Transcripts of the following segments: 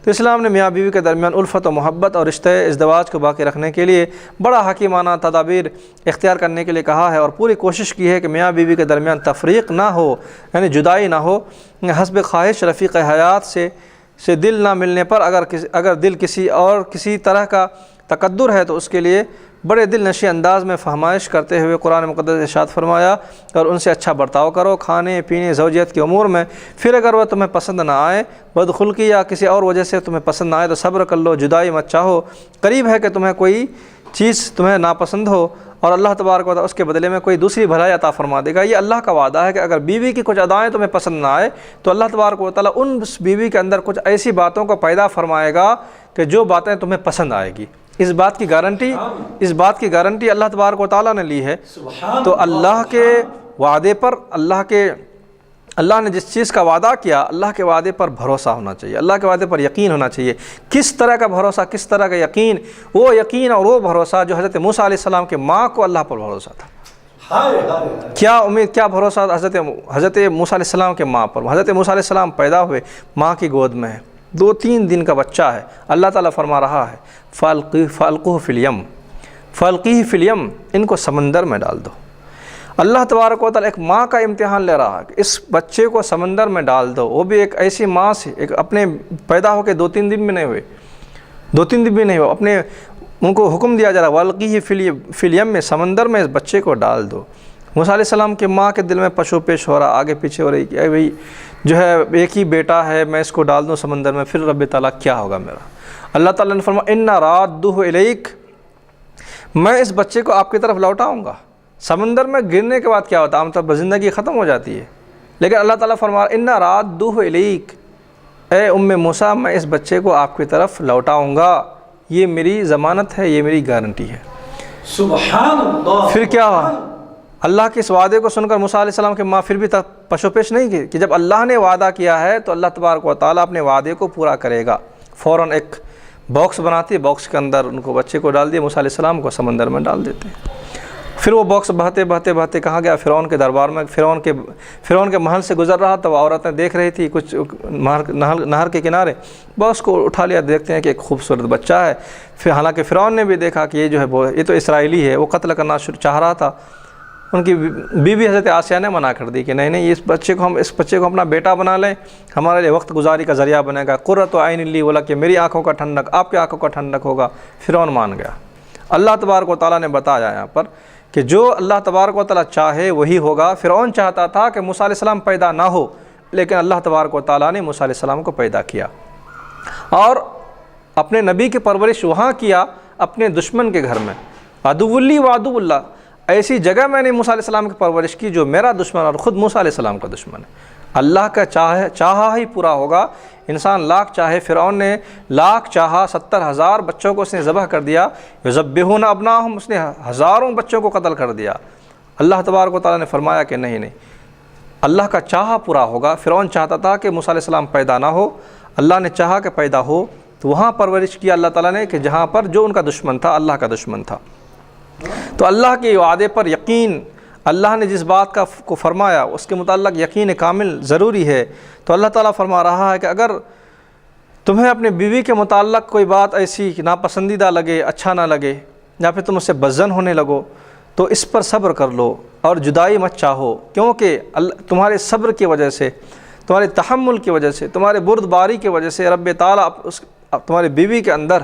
تو اسلام نے میاں بیوی کے درمیان الفت و محبت اور رشتہ ازدواج کو باقی رکھنے کے لیے بڑا حکیمانہ تدابیر اختیار کرنے کے لیے کہا ہے، اور پوری کوشش کی ہے کہ میاں بیوی کے درمیان تفریق نہ ہو، یعنی جدائی نہ ہو۔ حسب خواہش رفیق حیات سے دل نہ ملنے پر اگر دل کسی طرح کا تقدر ہے تو اس کے لیے بڑے دل نشی انداز میں فہمائش کرتے ہوئے قرآن مقدس ارشاد فرمایا، اور ان سے اچھا برتاؤ کرو کھانے پینے زوجیت کے امور میں۔ پھر اگر وہ تمہیں پسند نہ آئے، بدخلقی یا کسی اور وجہ سے تمہیں پسند نہ آئے تو صبر کر لو، جدائی مت چاہو۔ قریب ہے کہ تمہیں کوئی چیز تمہیں ناپسند ہو اور اللہ تبارک و تعالیٰ اس کے بدلے میں کوئی دوسری بھلائی عطا فرما دے گا۔ یہ اللہ کا وعدہ ہے کہ اگر بیوی کی کچھ ادائیں تمہیں پسند نہ آئے تو اللہ تبارک و تعالیٰ ان بیوی کے اندر کچھ ایسی باتوں کو پیدا فرمائے گا کہ جو باتیں تمہیں پسند آئے گی۔ اس بات کی گارنٹی اللہ تبارک و تعالیٰ نے لی ہے۔ تو اللہ کے وعدے پر اللہ نے جس چیز کا وعدہ کیا، اللہ کے وعدے پر بھروسہ ہونا چاہیے، اللہ کے وعدے پر یقین ہونا چاہیے۔ کس طرح کا بھروسہ، کس طرح کا یقین؟ وہ یقین اور وہ بھروسہ جو حضرت موسیٰ علیہ السلام کے ماں کو اللہ پر بھروسہ تھا۔ کیا امید، کیا بھروسہ حضرت موسیٰ علیہ السلام کے ماں پر؟ حضرت موسیٰ علیہ السلام پیدا ہوئے، ماں کی گود میں ہے، 2-3 دن کا بچہ ہے، اللہ تعالیٰ فرما رہا ہے فَأَلْقِهُ فِي الْيَمِّ، ان کو سمندر میں ڈال دو۔ اللہ تبارک و تعالیٰ ایک ماں کا امتحان لے رہا ہے کہ اس بچے کو سمندر میں ڈال دو، وہ بھی ایک ایسی ماں سے، ایک اپنے پیدا ہو کے 2-3 دن بھی نہیں ہوئے، ان کو حکم دیا جا رہا ہے وَأَلْقِهُ فِي الْيَمِّ، سمندر میں اس بچے کو ڈال دو۔ موسیٰ علیہ السلام کے ماں کے دل میں پشو پیش ہو رہا، آگے پیچھے ہو رہی کہ بھئی جو ہے ایک ہی بیٹا ہے، میں اس کو ڈال دوں سمندر میں، پھر رب تعالیٰ کیا ہوگا میرا؟ اللہ تعالیٰ نے فرمایا اِنَّا رَادُّهُ إِلَيْكَ، میں اس بچے کو آپ کی طرف لوٹاؤں گا۔ سمندر میں گرنے کے بعد کیا ہوتا ہے؟ عام طور پر زندگی ختم ہو جاتی ہے، لیکن اللہ تعالیٰ فرما رہا اِنَّا رَادُّهُ إِلَيْكَ، اے موسیٰ میں اس بچے کو آپ کی طرف لوٹاؤں گا، یہ میری ضمانت ہے، یہ میری گارنٹی ہے۔ سبحان اللہ۔ پھر کیا ہوا؟ اللہ کے اس وعدے کو سن کر موسیٰ علیہ السلام کی ماں پھر بھی پشو پیش نہیں کی کہ جب اللہ نے وعدہ کیا ہے تو اللہ تبارک و تعالیٰ اپنے وعدے کو پورا کرے گا۔ فوراً ایک باکس بناتی ہے، باکس کے اندر ان کو بچے کو ڈال دیا، موسیٰ علیہ السلام کو سمندر میں ڈال دیتے ہیں۔ پھر وہ باکس بہتے کہاں گیا؟ فرعون کے دربار میں، فرعون کے محل سے گزر رہا تھا، وہ عورتیں دیکھ رہی تھی کچھ نہر کے کنارے، باکس کو اٹھا لیا، دیکھتے ہیں کہ ایک خوبصورت بچہ ہے۔ پھر حالانکہ فرعون نے بھی دیکھا کہ یہ جو ہے یہ تو اسرائیلی ہے، وہ قتل کرنا چاہ رہا تھا۔ ان کی بیوی حضرت آسیہ نے منع کر دی کہ نہیں اس بچے کو اپنا بیٹا بنا لیں، ہمارے لیے وقت گزاری کا ذریعہ بنے گا، قرۃ عین لی بولا کہ میری آنکھوں کا ٹھنڈک آپ کی آنکھوں کا ٹھنڈک ہوگا۔ فرعون مان گیا۔ اللہ تبارک و تعالیٰ نے بتایا یہاں پر کہ جو اللہ تبارک و تعالیٰ چاہے وہی ہوگا۔ فرعون چاہتا تھا کہ موسیٰ علیہ السلام پیدا نہ ہو، لیکن اللہ تبارک و تعالیٰ نے موسیٰ علیہ السلام کو پیدا کیا اور اپنے نبی کی پرورش وہاں کیا، اپنے دشمن کے گھر میں۔ عدو لی و عدو اللہ، ایسی جگہ میں نے موسیٰ علیہ السلام کی پرورش کی جو میرا دشمن اور خود موسیٰ علیہ السلام کا دشمن ہے۔ اللہ کا چاہا ہی پورا ہوگا۔ انسان لاکھ چاہے، فرعون نے لاکھ چاہا، 70,000 بچوں کو اس نے ذبح کر دیا، یذبحون ابناءہم، اس نے ہزاروں بچوں کو قتل کر دیا۔ اللہ تبارک و تعالیٰ نے فرمایا کہ نہیں، اللہ کا چاہا پورا ہوگا۔ فرعون چاہتا تھا کہ موسیٰ علیہ السلام پیدا نہ ہو، اللہ نے چاہا کہ پیدا ہو، تو وہاں پرورش کیا اللہ تعالیٰ نے کہ جہاں پر جو ان کا دشمن تھا اللہ کا دشمن تھا۔ تو اللہ کے وعدے پر یقین، اللہ نے جس بات کو فرمایا اس کے متعلق یقین کامل ضروری ہے۔ تو اللہ تعالیٰ فرما رہا ہے کہ اگر تمہیں اپنے بیوی کے متعلق کوئی بات ایسی ناپسندیدہ لگے، اچھا نہ لگے، یا پھر تم اس سے بدظن ہونے لگو تو اس پر صبر کر لو اور جدائی مت چاہو، کیونکہ تمہارے صبر کی وجہ سے، تمہارے تحمل کی وجہ سے، تمہارے بردباری کی وجہ سے رب تعالیٰ تمہاری بیوی کے اندر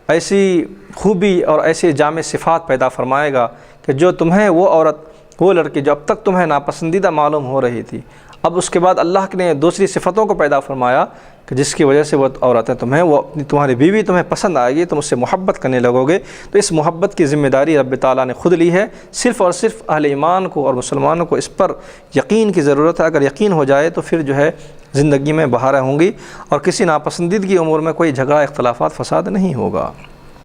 ایسی خوبی اور ایسی جامع صفات پیدا فرمائے گا کہ جو تمہیں وہ عورت، وہ لڑکی جو اب تک تمہیں ناپسندیدہ معلوم ہو رہی تھی، اب اس کے بعد اللہ نے دوسری صفتوں کو پیدا فرمایا کہ جس کی وجہ سے وہ عورتیں تمہاری بیوی تمہیں پسند آئے گی، تم اس سے محبت کرنے لگو گے۔ تو اس محبت کی ذمہ داری رب تعالیٰ نے خود لی ہے۔ صرف اور صرف اہل ایمان کو اور مسلمانوں کو اس پر یقین کی ضرورت ہے۔ اگر یقین ہو جائے تو پھر جو ہے زندگی میں بہاریں ہوں گی اور کسی ناپسندیدگی امور میں کوئی جھگڑا، اختلافات، فساد نہیں ہوگا۔